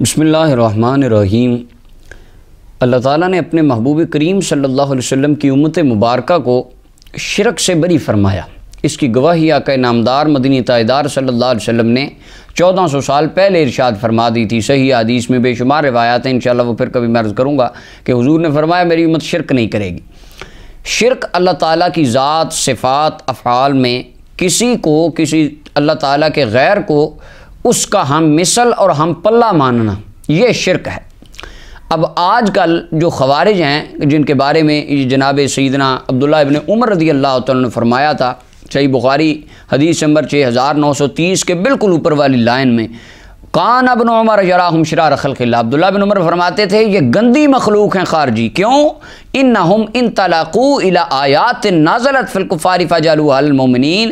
بسم اللہ الرحمن الرحیم۔ اللہ تعالیٰ نے اپنے محبوب کریم صلی اللہ علیہ وسلم کی امت مبارکہ کو شرک سے بری فرمایا۔ اس کی گواہی آقا نامدار مدنی تاجدار صلی اللہ علیہ وسلم نے 1400 سال پہلے ارشاد فرما دی تھی۔ صحیح حدیث میں بے شمار روایات ہیں، انشاءاللہ وہ پھر کبھی میں عرض کروں گا کہ حضور نے فرمایا میری امت شرک نہیں کرے گی۔ شرک اللہ تعالیٰ کی ذات، صفات، افعال میں کسی اللہ تعالیٰ کے غیر کو اس کا ہم مثل اور ہم پلہ ماننا، یہ شرک ہے۔ اب آج کل جو خوارج ہیں جن کے بارے میں جناب سیدنا عبداللہ ابن عمر رضی اللہ تعالیٰ نے فرمایا تھا، صحیح بخاری حدیث نمبر 6930 کے بالکل اوپر والی لائن میں، کان ابن عمر یراہم شرار خلق اللہ، عبداللہ بن عمر فرماتے تھے یہ گندی مخلوق ہیں خارجی۔ کیوں؟ انہم انطلقوا الی آیات نازلت فی الکفار فجعلوها المؤمنین،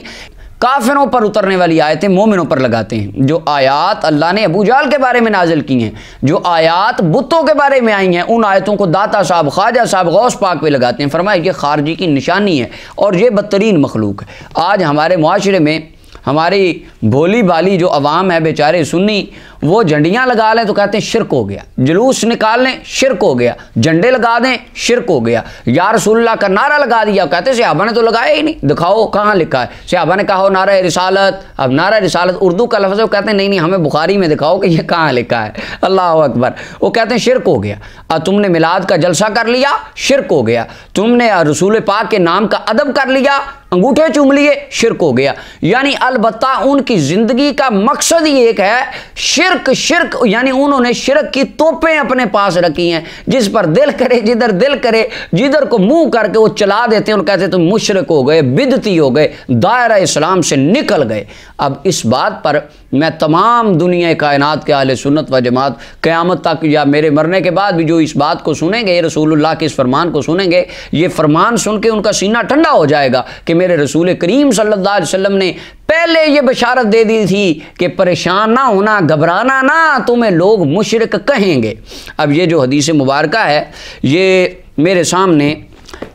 کافروں پر اترنے والی آیتیں مومنوں پر لگاتے ہیں۔ جو آیات اللہ نے ابو جہل کے بارے میں نازل کی ہیں، جو آیات بتوں کے بارے میں آئی ہیں، ان آیتوں کو داتا صاحب، خواجہ صاحب، غوث پاک پہ لگاتے ہیں۔ فرمایا یہ خارجی کی نشانی ہے اور یہ بدترین مخلوق ہے۔ آج ہمارے معاشرے میں ہماری بھولی بالی جو عوام ہے بیچارے سنی، وہ جھنڈیاں لگا لیں تو کہتے ہیں شرک ہو گیا، جلوس نکال لیں شرک ہو گیا، جھنڈے لگا دیں شرک ہو گیا، یا رسول اللہ کا نعرہ لگا دیا، کہتے ہیں صحابہ نے تو لگایا ہی نہیں، دکھاؤ کہاں لکھا ہے۔ صحابہ نے کہا ہو نعرہ رسالت، اب نعرہ رسالت اردو کا لفظ ہے، وہ کہتے ہیں نہیں ہمیں بخاری میں دکھاؤ کہ یہ کہاں لکھا ہے۔ اللہ اکبر۔ وہ کہتے ہیں شرک ہو گیا۔ تم نے میلاد کا جلسہ کر لیا، شرک ہو گیا۔ تم نے رسول پاک کے نام کا ادب کر لیا، انگوٹھے چوم لیے، شرک ہو گیا۔ یعنی البتہ ان کی زندگی کا مقصد ہی ایک ہے، شرک شرک، یعنی انہوں نے شرک کی توپیں اپنے پاس رکھی ہیں، جس پر دل کرے، جدھر دل کرے، جدھر کو منہ کر کے وہ چلا دیتے ہیں اور کہتے ہیں تم مشرک ہو گئے، بدعتی ہو گئے، دائرہ اسلام سے نکل گئے۔ اب اس بات پر میں تمام دنیا کائنات کے اہل سنت و جماعت قیامت تک یا میرے مرنے کے بعد بھی جو اس بات کو سنیں گے، رسول اللہ کے اس فرمان کو سنیں گے، یہ فرمان سن کے ان کا سینہ ٹھنڈا ہو جائے گا کہ میرے رسول کریم صلی اللہ علیہ وسلم نے پہلے یہ بشارت دے دی تھی کہ پریشان نہ ہونا، گھبرانا نہ، تمہیں لوگ مشرک کہیں گے۔ اب یہ جو حدیث مبارکہ ہے یہ میرے سامنے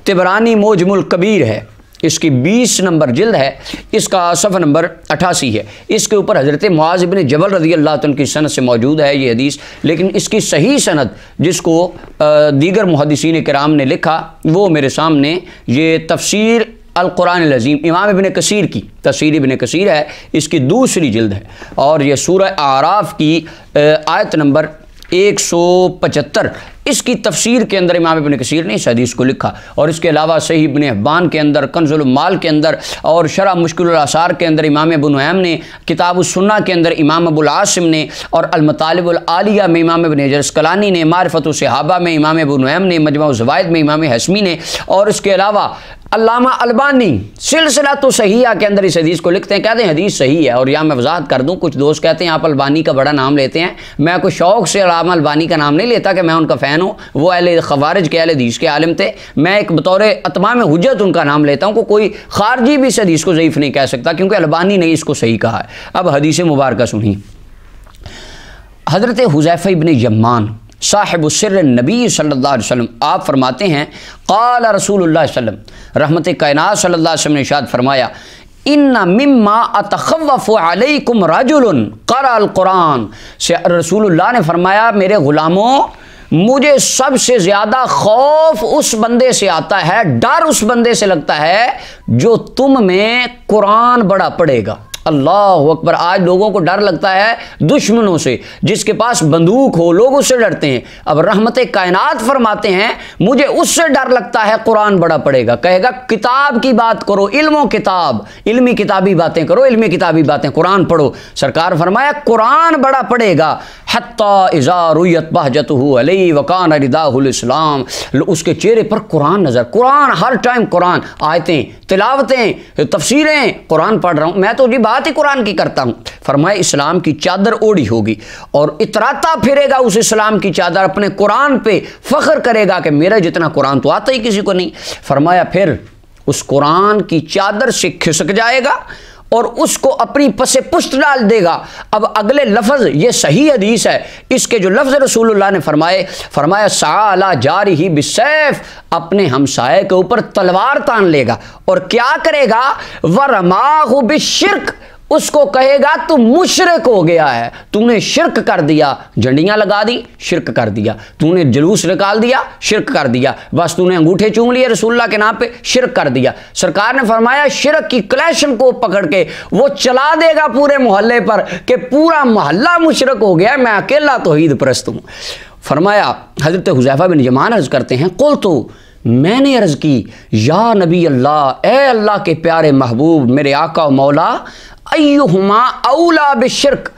طبرانی معجم الکبیر ہے، اس کی 20 نمبر جلد ہے، اس کا صفحہ نمبر 88 ہے۔ اس کے اوپر حضرت معاذ بن جبل رضی اللہ عنہ کی سند سے موجود ہے یہ حدیث، لیکن اس کی صحیح سند جس کو دیگر محدثین کرام نے لکھا وہ میرے سامنے یہ تفسیر القرآن العظیم امام ابن کثیر کی تفسیر ابن کثیر ہے، اس کی دوسری جلد ہے، اور یہ سورہ اعراف کی آیت نمبر 175 اس کی تفسیر کے اندر امام ابن کثیر نے اس حدیث کو لکھا، اور اس کے علاوہ صحیح ابن حبان کے اندر، کنز المال کے اندر، اور شرح مشکل الاثار کے اندر امام ابو نعیم نے، کتاب السنہ کے اندر امام ابو العاصم نے، اور المطالب العالیہ میں امام ابن حجر اسقلانی نے، معرفت الصحابہ میں امام ابو نعیم نے، مجمع الزوائد میں امام حسمی نے، اور اس کے علاوہ علامہ البانی سلسلۃ صحیحہ کے اندر اس حدیث کو لکھتے ہیں، کہتے ہیں حدیث صحیح ہے۔ اور یہاں میں وضاحت کر دوں، کچھ دوست کہتے ہیں آپ البانی کا بڑا نام لیتے ہیں، میں کوئی شوق سے علامہ البانی کا نام نہیں لیتا کہ میں ان کا فین ہوں، وہ اہل خوارج کے، اہل حدیث کے عالم تھے، میں ایک بطور اتمام حجت ان کا نام لیتا ہوں، کوئی خارجی بھی اس حدیث کو ضعیف نہیں کہہ سکتا کیونکہ البانی نے اس کو صحیح کہا ہے۔ اب حدیث مبارکہ سنیے۔ حضرت حذیفہ ابن یمان صاحب السر نبی صلی اللہ علیہ وسلم آپ فرماتے ہیں، قال رسول اللہ صلی اللہ علیہ وسلم، رحمت کائنات صلی اللہ علیہ وسلم نے ارشاد فرمایا، ان مما اتخوف علیکم رجل قرأ القرآن، رسول اللہ نے فرمایا میرے غلاموں مجھے سب سے زیادہ خوف اس بندے سے آتا ہے، ڈر اس بندے سے لگتا ہے جو تم میں قرآن بڑا پڑھے گا۔ اللہ اکبر۔ آج لوگوں کو ڈر لگتا ہے دشمنوں سے، جس کے پاس بندوق ہو لوگ اس سے ڈرتے ہیں۔ اب رحمت کائنات فرماتے ہیں مجھے اس سے ڈر لگتا ہے قرآن بڑا پڑے گا، کہے گا کتاب کی بات کرو، علم و کتاب، علمی کتابی باتیں کرو، علمی کتابی باتیں، قرآن پڑھو۔ سرکار فرمایا قرآن بڑا پڑے گا، حتی اذا رویت بہجتہ علیہ وکان رداہ الاسلام، اس کے چہرے پر قرآن نظر، قرآن ہر ٹائم، قرآن، آیتیں، تلاوتیں، تفسیریں، قرآن پڑھ رہا ہوں میں تو جی بات ہی قرآن کی کرتا ہوں۔ فرمایا اسلام کی چادر اوڑی ہوگی اور اتراتا پھرے گا اس اسلام کی چادر، اپنے قرآن پہ فخر کرے گا کہ میرا جتنا قرآن تو آتا ہی کسی کو نہیں۔ فرمایا پھر اس قرآن کی چادر سے کھسک جائے گا اور اس کو اپنی پس پشت ڈال دے گا۔ اب اگلے لفظ یہ صحیح حدیث ہے، اس کے جو لفظ رسول اللہ نے فرمایا سعالا جارہ بالسیف، اپنے ہمسائے کے اوپر تلوار تان لے گا اور کیا کرے گا، ورماہ بالشرک، اس کو کہے گا تو مشرک ہو گیا ہے، تو نے شرک کر دیا، جھنڈیاں لگا دی شرک کر دیا، تو نے جلوس نکال دیا شرک کر دیا، بس تو نے انگوٹھے چوم لیے رسول اللہ کے نام پہ شرک کر دیا۔ سرکار نے فرمایا شرک کی کلیشن کو پکڑ کے وہ چلا دے گا پورے محلے پر کہ پورا محلہ مشرک ہو گیا، میں اکیلا توحید پرست ہوں۔ فرمایا حضرت حذیفہ بن یمان عرض کرتے ہیں قلت، میں نے عرض کی یا نبی اللہ، اے اللہ کے پیارے محبوب میرے آقا و مولا، ایہما اولا بالشرک،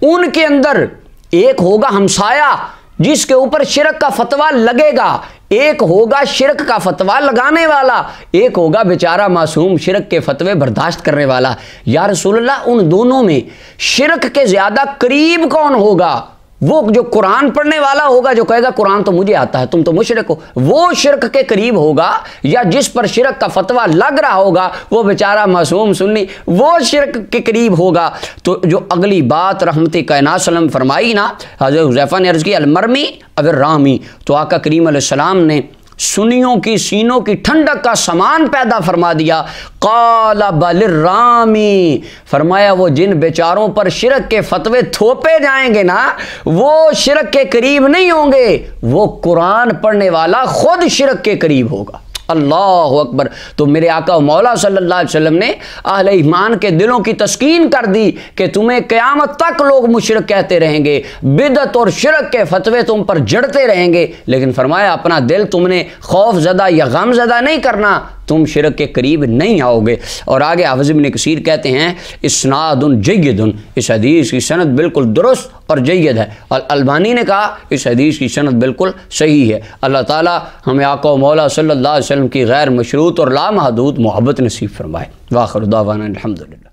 ان کے اندر ایک ہوگا ہمسایہ جس کے اوپر شرک کا فتویٰ لگے گا، ایک ہوگا شرک کا فتویٰ لگانے والا، ایک ہوگا بیچارہ معصوم شرک کے فتوے برداشت کرنے والا۔ یا رسول اللہ ان دونوں میں شرک کے زیادہ قریب کون ہوگا؟ وہ جو قرآن پڑھنے والا ہوگا، جو کہے گا قرآن تو مجھے آتا ہے تم تو مشرک ہو، وہ شرک کے قریب ہوگا، یا جس پر شرک کا فتویٰ لگ رہا ہوگا وہ بیچارہ معصوم سنی وہ شرک کے قریب ہوگا؟ تو جو اگلی بات رحمت کائنات صلی فرمائی نا، حضرت حذیفہ نے عرض کی المرمی اب الرامی، تو آقا کریم علیہ السلام نے سنیوں کی سینوں کی ٹھنڈک کا سامان پیدا فرما دیا۔ قال بل الرامی، فرمایا وہ جن بیچاروں پر شرک کے فتوے تھوپے جائیں گے نا وہ شرک کے قریب نہیں ہوں گے، وہ قرآن پڑھنے والا خود شرک کے قریب ہوگا۔ اللہ اکبر۔ تو میرے آقا و مولا صلی اللہ علیہ وسلم نے اہل ایمان کے دلوں کی تسکین کر دی کہ تمہیں قیامت تک لوگ مشرک کہتے رہیں گے، بدعت اور شرک کے فتوے تم پر جڑتے رہیں گے، لیکن فرمایا اپنا دل تم نے خوف زدہ یا غم زدہ نہیں کرنا، تم شرک کے قریب نہیں آؤ گے۔ اور آگے حافظ ابن کثیر کہتے ہیں اسناد جید، اس حدیث کی سند بالکل درست اور جید ہے، اور البانی نے کہا اس حدیث کی سند بالکل صحیح ہے۔ اللہ تعالی ہمیں آقا و مولا صلی اللہ علیہ وسلم کی غیر مشروط اور لامحدود محبت نصیب فرمائے۔ وآخر دعوانا الحمدللہ۔